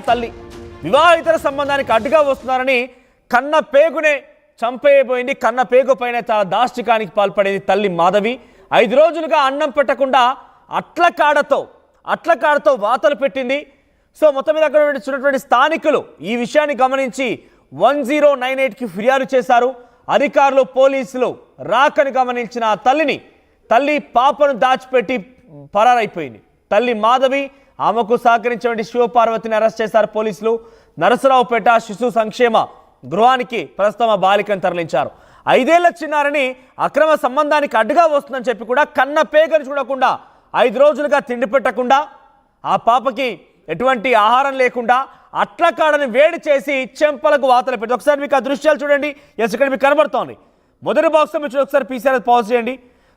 తల్లి వివాహితర సంబంధానికి అడ్డుగా వస్తున్నారని కన్న పేగునే చంపేయబోయింది. కన్న పేగు పైన చాలా దాష్టికానికి పాల్పడేది తల్లి మాధవి. 5 రోజులుగా అన్నం పెట్టకుండా అట్లకాడతో వాతలు పెట్టింది. సో మొత్తం మీద అక్కడ చూసినటువంటి స్థానికులు ఈ విషయాన్ని గమనించి 1098కి ఫిర్యాదు చేశారు. అధికారులు పోలీసులు రాకని గమనించిన ఆ తల్లి పాపను దాచిపెట్టి పరారైపోయింది. తల్లి మాధవి, ఆమెకు సహకరించిన శివపార్వతిని అరెస్ట్ చేశారు పోలీసులు. నరసరావుపేట శిశు సంక్షేమ గృహానికి ప్రస్తుతం బాలికను తరలించారు. 5 ఏళ్ల చిన్నారని అక్రమ సంబంధానికి అడ్డుగా వస్తుందని చెప్పి కూడా కన్న పేగను చూడకుండా 5 రోజులుగా తిండి పెట్టకుండా ఆ పాపకి ఎటువంటి ఆహారం లేకుండా అట్లకాడని వేడి చేసి చెంపలకు వాతలు పెట్టి ఒకసారి మీకు ఆ దృశ్యాలు చూడండి. ఎస్ ఇక్కడ మీకు కనబడుతోంది. మొదటి బాక్స్లో మీరు ఒకసారి పీసీఆర్ పాజ్ చేయండి.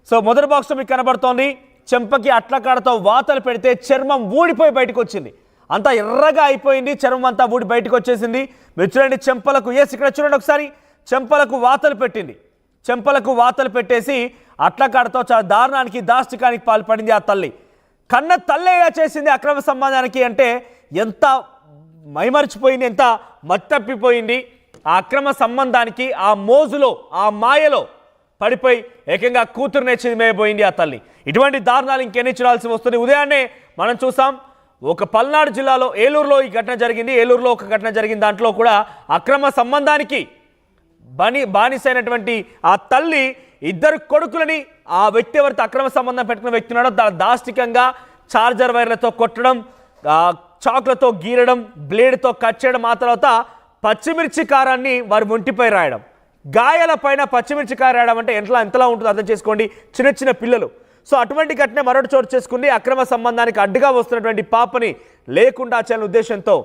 సో మొదటి బాక్స్లో మీకు కనబడుతోంది చెంపకి అట్లకాడతో వాతలు పెడితే చర్మం ఊడిపోయి బయటకు వచ్చింది. అంతా ఎర్రగా అయిపోయింది, చర్మం అంతా ఊడి బయటకు వచ్చేసింది. మీరు చూడండి చెంపలకు, ఎస్ ఇక్కడ చూడండి ఒకసారి, చెంపలకు వాతలు పెట్టింది. చెంపలకు వాతలు పెట్టేసి అట్లకాడతో చాలా దారుణానికి దాష్టికానికి పాల్పడింది ఆ తల్లి. కన్న తల్లేగా చేసింది అక్రమ సంబంధానికి అంటే ఎంత మైమర్చిపోయింది, ఎంత మత్తప్పిపోయింది. ఆ అక్రమ సంబంధానికి ఆ మోజులో ఆ మాయలో పడిపోయి ఏకంగా కూతురునే చిదిమేయబోయింది ఆ తల్లి. ఇటువంటి దారుణాలు ఇంకెన్ని చూడాల్సి వస్తుంది. ఉదయాన్నే మనం చూసాం ఒక పల్నాడు జిల్లాలో ఏలూరులో ఈ ఘటన జరిగింది. ఏలూరులో ఒక ఘటన జరిగింది. దాంట్లో కూడా అక్రమ సంబంధానికి బానిసైనటువంటి ఆ తల్లి 2 కొడుకులని ఆ వ్యక్తి ఎవరితో అక్రమ సంబంధం పెట్టుకున్న వ్యక్తి ఉన్నాడో దాష్టికంగా చార్జర్ వైర్లతో కొట్టడం, చాకులతో గీరడం, బ్లేడ్తో కట్ చేయడం, ఆ తర్వాత పచ్చిమిర్చి కారాన్ని వారి ఒంటిపై రాయడం. గాయాల పైన పచ్చిమిర్చి కారం రాయడం అంటే ఎంతలా ఉంటుందో అర్థం చేసుకోండి. చిన్న పిల్లలు. సో అటువంటి ఘటన మరొకటి చోటు చేసుకుంది. అక్రమ సంబంధానికి అడ్డుగా వస్తున్నటువంటి పాపని లేకుండా చేయాలనే ఉద్దేశంతో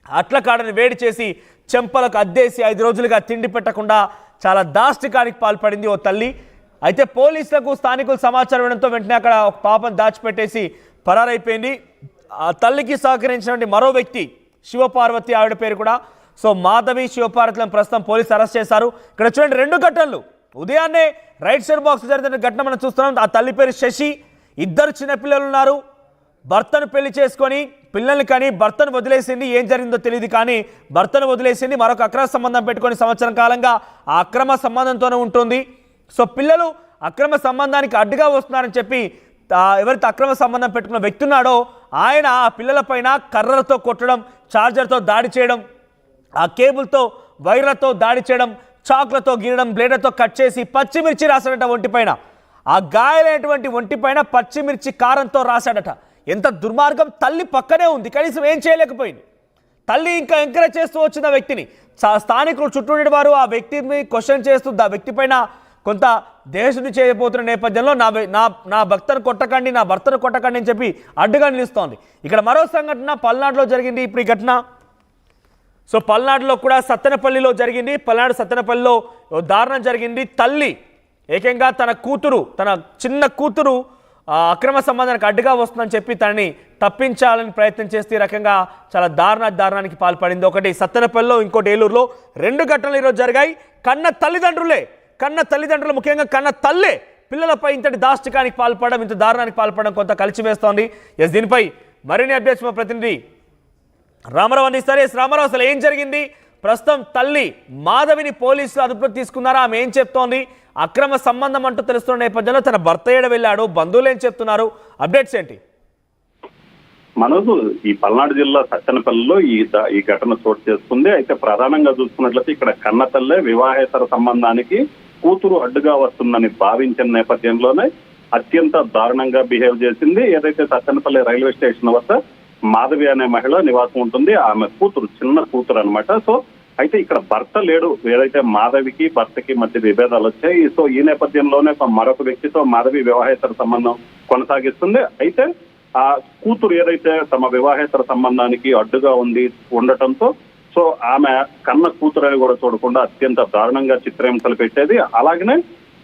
అట్లకాడని వేడి చేసి చెంపలకు అద్దేసి 5 రోజులుగా తిండి పెట్టకుండా చాలా దాష్టికానికి పాల్పడింది ఓ తల్లి. అయితే పోలీసులకు స్థానికులు సమాచారం ఇవ్వడంతో వెంటనే అక్కడ ఒక పాపను దాచిపెట్టేసి పరారైపోయింది. ఆ తల్లికి సహకరించినటువంటి మరో వ్యక్తి శివపార్వతి, ఆవిడ పేరు కూడా. సో మాధవి, శివపార్వతులను ప్రస్తుతం పోలీసు అరెస్ట్ చేశారు. ఇక్కడ చూడండి 2 ఘటనలు. ఉదయాన్నే రైట్ సైడ్ బాక్స్ జరిగిన ఘటన మనం చూస్తున్నాం. ఆ తల్లి పేరు శశి. 2 చిన్నపిల్లలు ఉన్నారు. భర్తను పెళ్లి చేసుకొని పిల్లల్ని కానీ భర్తను వదిలేసింది. ఏం జరిగిందో తెలియదు కానీ భర్తను వదిలేసింది. మరొక అక్రమ సంబంధం పెట్టుకొని సంవత్సరం కాలంగా ఆ అక్రమ సంబంధంతోనే ఉంటుంది. సో పిల్లలు అక్రమ సంబంధానికి అడ్డుగా వస్తున్నారని చెప్పి ఎవరైతే అక్రమ సంబంధం పెట్టుకున్న వ్యక్తి ఉన్నాడో ఆయన ఆ పిల్లల పైన కర్రలతో కొట్టడం, ఛార్జర్తో దాడి చేయడం, ఆ కేబుల్తో వైర్లతో దాడి చేయడం, చాకులతో గీరడం, బ్లేడ్లతో కట్ చేసి పచ్చిమిర్చి రాశాడట ఒంటిపైన. ఆ గాయాలైనటువంటి ఒంటిపైన పచ్చిమిర్చి కారంతో రాశాడట. ఎంత దుర్మార్గం. తల్లి పక్కనే ఉంది, కనీసం ఏం చేయలేకపోయింది. తల్లి ఇంకా ఎంకరేజ్ చేస్తూ వచ్చిన వ్యక్తిని స్థానికులు చుట్టూ వారు ఆ వ్యక్తిని క్వశ్చన్ చేస్తూ ఆ వ్యక్తి పైన కొంత దేశశుద్ధి చేయబోతున్న నేపథ్యంలో నా భర్తను కొట్టకండి అని చెప్పి అడ్డుగా నిలుస్తోంది. ఇక్కడ మరో సంఘటన పల్నాడులో జరిగింది. ఇప్పుడు ఈ ఘటన సో పల్నాడులో కూడా సత్తెనపల్లిలో జరిగింది. సత్తెనపల్లిలో దారుణం జరిగింది. తల్లి ఏకంగా తన చిన్న కూతురు అక్రమ సంబంధానికి అడ్డుగా వస్తుందని చెప్పి తనని తప్పించాలని ప్రయత్నం చేస్తే ఈ రకంగా చాలా దారుణానికి పాల్పడింది. ఒకటి సత్తెనపల్లిలో, ఇంకోటి ఏలూరులో. 2 ఘటనలు ఈరోజు జరిగాయి. కన్న తల్లిదండ్రులు ముఖ్యంగా కన్న తల్లే పిల్లలపై ఇంతటి దాష్టికానికి పాల్పడడం, ఇంత దారుణానికి పాల్పడడం కొంత కలిసివేస్తోంది. ఎస్ దీనిపై మరిన్ని అప్డేట్స్ మా ప్రతినిధి రామారావు అందిస్తారు. ఎస్ రామారావు, అసలు ఏం జరిగింది? ప్రస్తుతం తల్లి మాధవిని పోలీసులు అదుపులోకి తీసుకున్నారా? ఆమె ఏం చెప్తోంది? అక్రమ సంబంధం అంటూ తెలుస్తున్న నేపథ్యంలో తన భర్త ఏడ వెళ్ళాడు, బంధువులు ఏం చెప్తున్నారు? అప్డేట్స్ ఏంటి? మనోజు, ఈ పల్నాడు జిల్లా సత్తెనపల్లిలో ఈ ఘటన చోటు చేసుకుంది. అయితే ప్రధానంగా చూసుకున్నట్లయితే ఇక్కడ కన్న తల్లే వివాహేతర సంబంధానికి కూతురు అడ్డుగా వస్తుందని భావించిన నేపథ్యంలోనే అత్యంత దారుణంగా బిహేవ్ చేసింది. ఏదైతే సత్తెనపల్లి రైల్వే స్టేషన్ వద్ద మాధవి అనే మహిళ నివాసం ఉంటుంది. ఆమె కూతురు, చిన్న కూతురు అనమాట. సో అయితే ఇక్కడ భర్త లేడు. ఏదైతే మాధవికి భర్తకి మధ్య విభేదాలు వచ్చాయి. సో ఈ నేపథ్యంలోనే మరొక వ్యక్తితో మాధవి వివాహేతర సంబంధం కొనసాగిస్తుంది. అయితే ఆ కూతురు ఏదైతే తమ వివాహేతర సంబంధానికి అడ్డుగా ఉండటంతో సో ఆమె కన్న కూతురని కూడా చూడకుండా అత్యంత దారుణంగా చిత్రహింసలు పెట్టేది. అలాగనే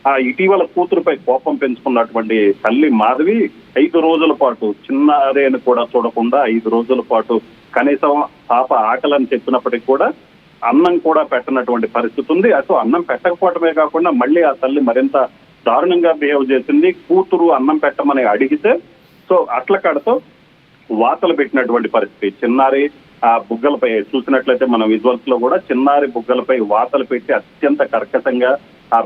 ఆ ఇటీవల కూతురుపై కోపం పెంచుకున్నటువంటి తల్లి మాధవి 5 రోజుల పాటు చిన్నదే అని కూడా చూడకుండా 5 రోజుల పాటు కనీసం పాప ఆకలని చెప్పినప్పటికీ కూడా అన్నం కూడా పెట్టనటువంటి పరిస్థితి ఉంది. అసలు అన్నం పెట్టకపోవటమే కాకుండా మళ్ళీ ఆ తల్లి మరింత దారుణంగా బిహేవ్ చేసింది. కూతురు అన్నం పెట్టమని అడిగితే సో అట్లకాడతో వాతలు పెట్టినటువంటి పరిస్థితి. చిన్నారి ఆ బుగ్గలపై చూసినట్లయితే మనం విజువల్స్ లో కూడా చిన్నారి బుగ్గలపై వాతలు పెట్టి అత్యంత కర్కశంగా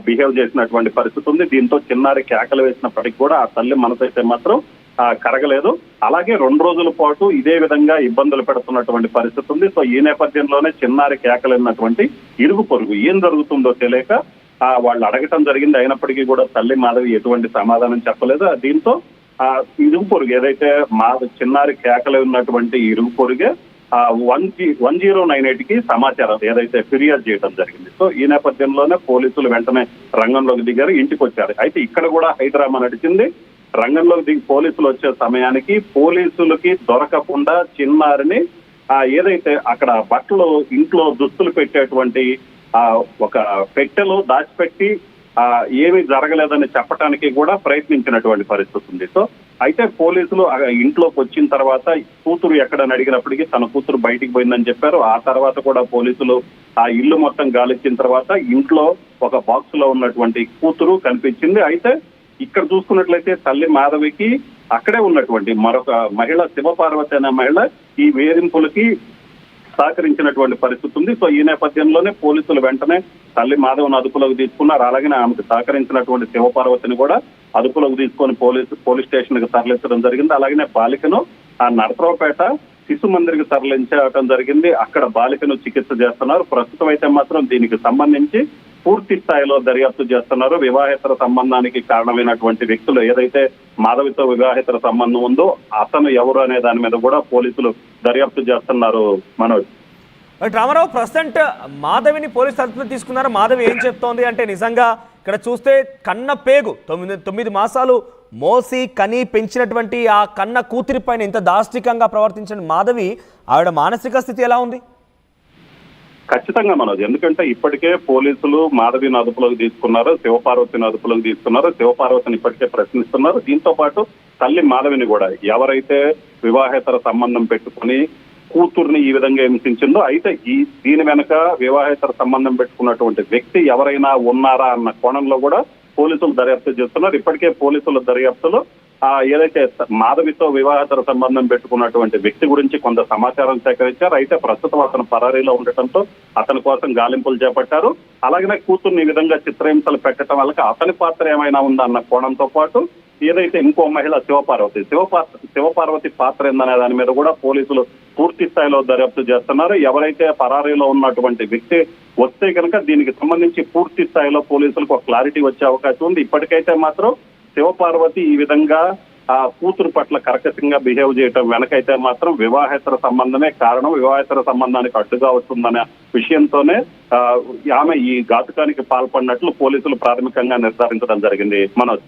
బిహేవ్ చేసినటువంటి పరిస్థితి ఉంది. దీంతో చిన్నారి కేకలు వేసినప్పటికీ కూడా ఆ తల్లి మనసైతే మాత్రం కరగలేదు. అలాగే 2 రోజుల పాటు ఇదే విధంగా ఇబ్బందులు పెడుతున్నటువంటి పరిస్థితి ఉంది. సో ఈ నేపథ్యంలోనే చిన్నారి కేకలినటువంటి ఇరుగు పొరుగు ఏం జరుగుతుందో తెలియక వాళ్ళు అడగటం జరిగింది. అయినప్పటికీ కూడా తల్లి మాధవి ఎటువంటి సమాధానం చెప్పలేదు. దీంతో ఇరుగు పొరుగు ఏదైతే చిన్నారి కేకలు ఉన్నటువంటి ఇరుగు పొరుగే 1098కి సమాచారం ఏదైతే ఫిర్యాదు చేయడం జరిగింది. సో ఈ నేపథ్యంలోనే పోలీసులు వెంటనే రంగంలోకి దిగారు, ఇంటికి వచ్చారు. అయితే ఇక్కడ కూడా హైడ్రామా నడిచింది. రంగంలోకి దిగి పోలీసులు వచ్చే సమయానికి పోలీసులకి దొరకకుండా చిన్నారిని ఏదైతే అక్కడ బట్టలు ఇంట్లో దుస్తులు పెట్టేటువంటి ఒక పెట్టెలో దాచిపెట్టి ఏమీ జరగలేదని చెప్పడానికి కూడా ప్రయత్నించినటువంటి పరిస్థితి ఉంది. సో అయితే పోలీసులు ఇంట్లోకి వచ్చిన తర్వాత కూతురు ఎక్కడని అడిగినప్పటికీ తన కూతురు బయటికి పోయిందని చెప్పారు. ఆ తర్వాత కూడా పోలీసులు ఆ ఇల్లు మొత్తం గాలిచ్చిన తర్వాత ఇంట్లో ఒక బాక్స్ లో ఉన్నటువంటి కూతురు కనిపించింది. అయితే ఇక్కడ చూసుకున్నట్లయితే తల్లి మాధవికి అక్కడే ఉన్నటువంటి మరొక మహిళ శివపార్వతి అనే మహిళ ఈ వేధింపులకి సహకరించినటువంటి పరిస్థితి ఉంది. సో ఈ నేపథ్యంలోనే పోలీసులు వెంటనే తల్లి మాధవను అదుపులోకి తీసుకున్నారు. అలాగనే ఆమెకు సహకరించినటువంటి శివపార్వతిని కూడా అదుపులోకి తీసుకొని పోలీస్ స్టేషన్ కి తరలించడం జరిగింది. అలాగనే బాలికను నరసరావుపేట శిశు మందిరికి తరలించడం జరిగింది. అక్కడ బాలికను చికిత్స చేస్తున్నారు. ప్రస్తుతం అయితే మాత్రం దీనికి సంబంధించి పూర్తి స్థాయిలో దర్యాప్తు చేస్తున్నారు. వివాహేతర సంబంధానికి కారణమైనటువంటి వ్యక్తులు ఏదైతే మాధవితో వివాహేతర సంబంధం ఉందో అతను ఎవరు అనే దాని మీద కూడా పోలీసులు దర్యాప్తు చేస్తున్నారు. మనోజ్, రామారావు, ప్రజెంట్ మాధవిని పోలీసు అదుపులో తీసుకున్నారు. మాధవి ఏం చెప్తోంది అంటే నిజంగా ఇక్కడ చూస్తే కన్న పేగు 9 మాసాలు మోసి కని పెంచినటువంటి ఆ కన్న కూతురి పైన ఇంత దాష్టికంగా ప్రవర్తించిన మాధవి ఆవిడ మానసిక స్థితి ఎలా ఉంది? ఖచ్చితంగా మనోజ్, ఎందుకంటే ఇప్పటికే పోలీసులు మాధవిని అదుపులోకి తీసుకున్నారు, శివపార్వతిని అదుపులోకి తీసుకున్నారు. శివపార్వతిని ఇప్పటికే ప్రశ్నిస్తున్నారు. దీంతో పాటు తల్లి మాధవిని కూడా ఎవరైతే వివాహేతర సంబంధం పెట్టుకుని కూతుర్ని ఈ విధంగా హింసించిందో, అయితే దీని వెనక వివాహేతర సంబంధం పెట్టుకున్నటువంటి వ్యక్తి ఎవరైనా ఉన్నారా అన్న కోణంలో కూడా పోలీసులు దర్యాప్తు చేస్తున్నారు. ఇప్పటికే పోలీసుల దర్యాప్తులో ఏదైతే మాధవితో వివాహేతర సంబంధం పెట్టుకున్నటువంటి వ్యక్తి గురించి కొంత సమాచారం సేకరించారు. అయితే ప్రస్తుతం అతను పరారీలో ఉండటంతో అతని కోసం గాలింపులు చేపట్టారు. అలాగనే కూతుర్ని ఈ విధంగా చిత్రహింసలు పెట్టడం వల్ల అతని పాత్ర ఏమైనా ఉందా అన్న కోణంతో పాటు ఏదైతే ఇంకో మహిళ శివపార్వతి పాత్ర ఏందనే దాని మీద కూడా పోలీసులు పూర్తి స్థాయిలో దర్యాప్తు చేస్తున్నారు. ఎవరైతే పరారీలో ఉన్నటువంటి వ్యక్తి వస్తే కనుక దీనికి సంబంధించి పూర్తి స్థాయిలో పోలీసులకు ఒక క్లారిటీ వచ్చే అవకాశం ఉంది. ఇప్పటికైతే మాత్రం శివపార్వతి ఈ విధంగా కూతురు పట్ల కర్కశంగా బిహేవ్ చేయటం వెనకైతే మాత్రం వివాహేతర సంబంధమే కారణం, వివాహేతర సంబంధానికి అడ్డుగా వస్తుందనే విషయంతోనే ఆమె ఈ ఘాతుకానికి పాల్పడినట్లు పోలీసులు ప్రాథమికంగా నిర్ధారించడం జరిగింది. Manoj,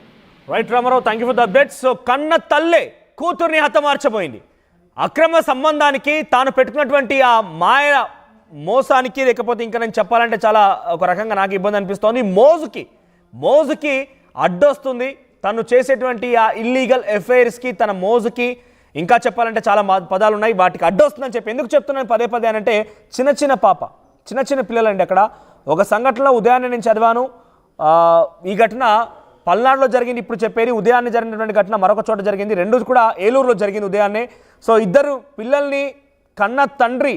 right Ramarao, thank you for the update. So కన్న తల్లే కూతుర్ని హతమార్చబోయింది. అక్రమ సంబంధానికి తాను పెట్టుకున్నటువంటి ఆ మాయ మోసానికి, లేకపోతే ఇంకా నేను చెప్పాలంటే చాలా ఒక రకంగా నాకు ఇబ్బంది అనిపిస్తోంది, మోజుకి అడ్డొస్తుంది. తను చేసేటువంటి ఆ ఇల్లీగల్ అఫైర్స్కి, తన మోజుకి, ఇంకా చెప్పాలంటే చాలా పదాలు ఉన్నాయి, వాటికి అడ్డొస్తుందని చెప్పి ఎందుకు చెప్తున్నాను పదే అంటే చిన్న పిల్లలండి. అక్కడ ఒక సంఘటనలో ఉదయాన్నే నేను చదివాను. ఈ ఘటన పల్నాడులో జరిగింది. ఇప్పుడు చెప్పేది ఉదయాన్నే జరిగినటువంటి ఘటన మరొక చోట జరిగింది. 2 కూడా ఏలూరులో జరిగింది ఉదయాన్నే. సో 2 పిల్లల్ని కన్న తండ్రి